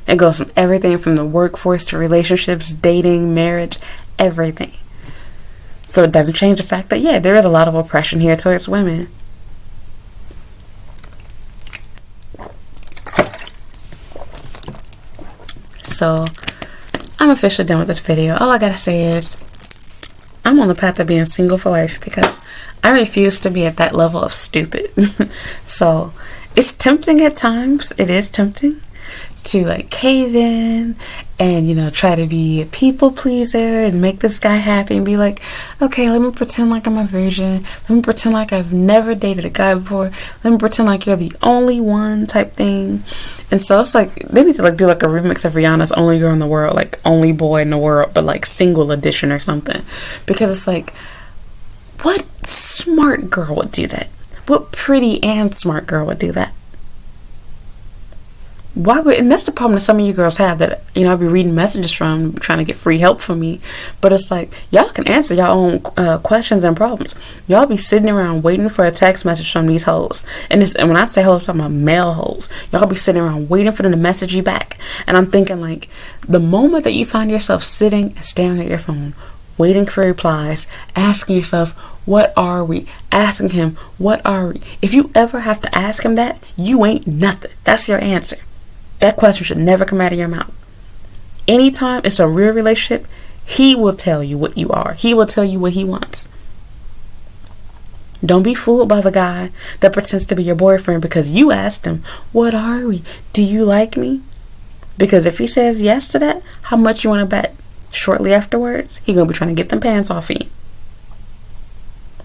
It goes from everything from the workforce to relationships, dating, marriage, everything. So it doesn't change the fact that, yeah, there is a lot of oppression here towards women. So, I'm officially done with this video. All I gotta say is, I'm on the path of being single for life because I refuse to be at that level of stupid. So, it's tempting at times. It is tempting to like cave in and, try to be a people pleaser and make this guy happy and be like, okay, let me pretend like I'm a virgin. Let me pretend like I've never dated a guy before. Let me pretend like you're the only one type thing. And so it's like, they need to like do like a remix of Rihanna's Only Girl in the World, like Only Boy in the World, but like single edition or something. Because it's like, what smart girl would do that? What pretty and smart girl would do that? Why would, and that's the problem that some of you girls have that, I'll be reading messages from trying to get free help from me, but it's like, y'all can answer your own questions and problems. Y'all be sitting around waiting for a text message from these hoes, and when I say hoes, I'm talking about male hoes. Y'all be sitting around waiting for them to message you back, and I'm thinking like, the moment that you find yourself sitting and staring at your phone, waiting for replies, asking yourself, what are we? Asking him, what are we? If you ever have to ask him that, you ain't nothing. That's your answer. That question should never come out of your mouth. Anytime it's a real relationship, he will tell you what you are. He will tell you what he wants. Don't be fooled by the guy that pretends to be your boyfriend because you asked him, what are we? Do you like me? Because if he says yes to that, how much you want to bet? Shortly afterwards, he going to be trying to get them pants off you.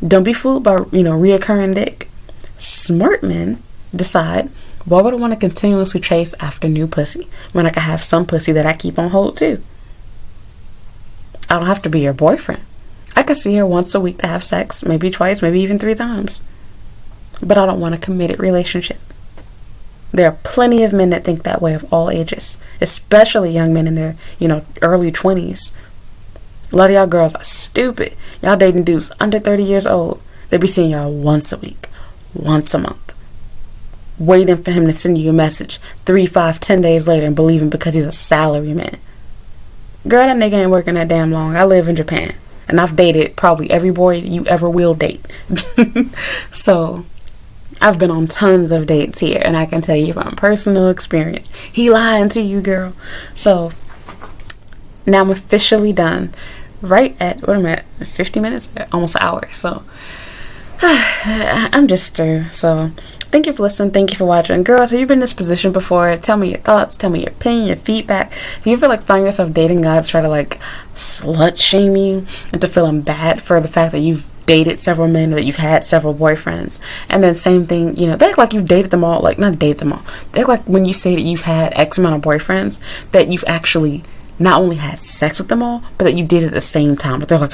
Don't be fooled by, reoccurring dick. Smart men decide, why would I want to continuously chase after new pussy when I can have some pussy that I keep on hold too? I don't have to be your boyfriend. I could see her once a week to have sex, maybe twice, maybe even 3 times. But I don't want a committed relationship. There are plenty of men that think that way of all ages, especially young men in their, early 20s. A lot of y'all girls are stupid. Y'all dating dudes under 30 years old. They be seeing y'all once a week, once a month, waiting for him to send you a message 3, 5, 10 days later and believing because he's a salary man. Girl, that nigga ain't working that damn long. I live in Japan. And I've dated probably every boy you ever will date. So, I've been on tons of dates here. And I can tell you from personal experience, he lying to you, girl. So, now I'm officially done. Right at, 50 minutes? Almost an hour. So, I'm just through. So, thank you for listening. Thank you for watching. Girls, have you been in this position before? Tell me your thoughts. Tell me your opinion, your feedback. If you feel like find yourself dating guys try to slut shame you into feeling bad for the fact that you've dated several men, that you've had several boyfriends, and then same thing, they act like you've dated them all, not dated them all. They act like when you say that you've had X amount of boyfriends, that you've actually not only had sex with them all, but that you did it at the same time. But they're like,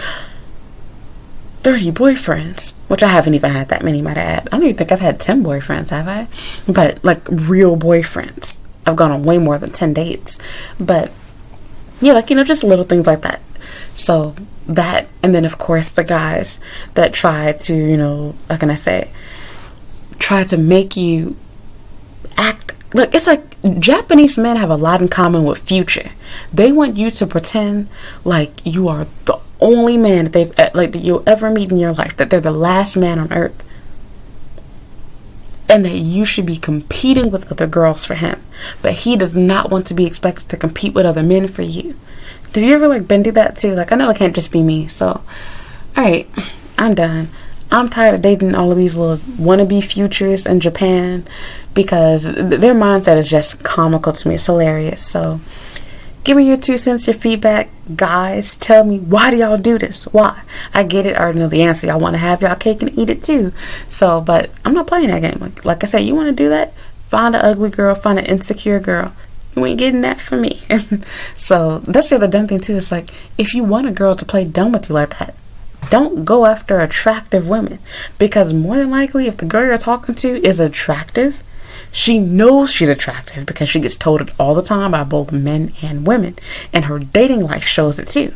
30 boyfriends, which I haven't even had that many, might I add. I don't even think I've had 10 boyfriends, have I? But real boyfriends. I've gone on way more than 10 dates. But yeah, just little things like that. So that, and then of course the guys that try to, how can I say, try to make you act. Look, it's like Japanese men have a lot in common with Future. They want you to pretend like you are the only man that you'll ever meet in your life, that they're the last man on earth, and that you should be competing with other girls for him, but he does not want to be expected to compete with other men for you. Do you ever been through that too? I know it can't just be me. So alright, I'm done. I'm tired of dating all of these little wannabe Futures in Japan because their mindset is just comical to me. It's hilarious. So give me your 2 cents, your feedback. Guys, tell me, why do y'all do this? Why? I get it. I already know the answer. Y'all want to have y'all cake and eat it too. So, but I'm not playing that game. Like I said, you want to do that? Find an ugly girl. Find an insecure girl. You ain't getting that from me. So, that's the other dumb thing too. It's like, if you want a girl to play dumb with you like that, don't go after attractive women. Because more than likely, if the girl you're talking to is attractive, she knows she's attractive because she gets told it all the time by both men and women. And her dating life shows it too.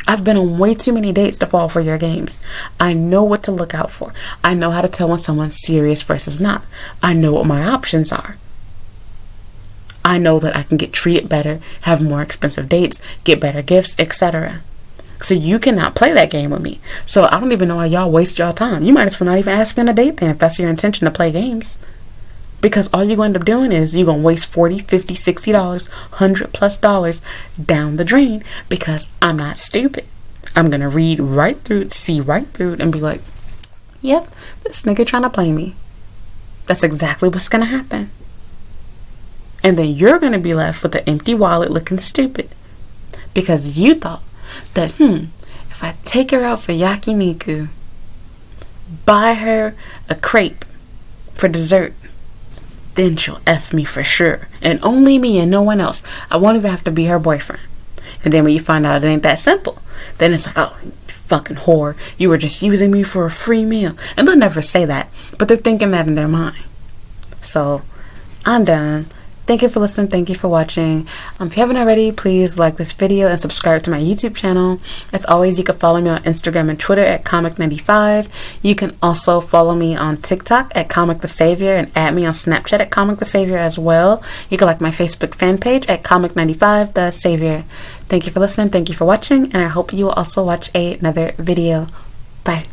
I've been on way too many dates to fall for your games. I know what to look out for. I know how to tell when someone's serious versus not. I know what my options are. I know that I can get treated better, have more expensive dates, get better gifts, etc. So you cannot play that game with me. So I don't even know why y'all waste y'all time. You might as well not even ask me on a date then if that's your intention to play games. Because all you're going to end up doing is you're going to waste $40, $50, $60, $100+ down the drain because I'm not stupid. I'm going to read right through it, see right through it, and be like, yep, this nigga trying to play me. That's exactly what's going to happen. And then you're going to be left with an empty wallet looking stupid. Because you thought that, if I take her out for yakiniku, buy her a crepe for dessert, then she'll F me for sure. And only me and no one else. I won't even have to be her boyfriend. And then when you find out it ain't that simple, then it's like, oh, you fucking whore. You were just using me for a free meal. And they'll never say that, but they're thinking that in their mind. So, I'm done. Thank you for listening. Thank you for watching. If you haven't already, please like this video and subscribe to my YouTube channel. As always, you can follow me on Instagram and Twitter at Comic95. You can also follow me on TikTok at Comic the Savior and add me on Snapchat at Comic the Savior as well. You can like my Facebook fan page at Comic95 the Savior. Thank you for listening. Thank you for watching. And I hope you will also watch another video. Bye.